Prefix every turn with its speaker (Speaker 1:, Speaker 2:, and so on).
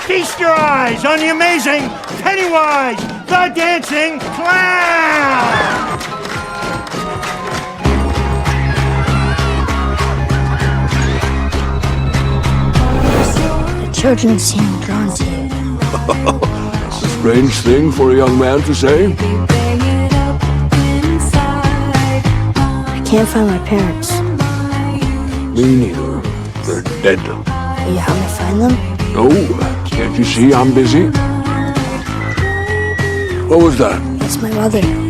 Speaker 1: Feast your eyes on the amazing Pennywise, the dancing clown!
Speaker 2: The children seem drawn to you.
Speaker 3: That's a strange thing for a young man to say.
Speaker 2: I can't find my parents.
Speaker 3: Me neither. They're dead.
Speaker 2: Will you help me find them?
Speaker 3: No, can't you see I'm busy? What was that?
Speaker 2: It's my mother.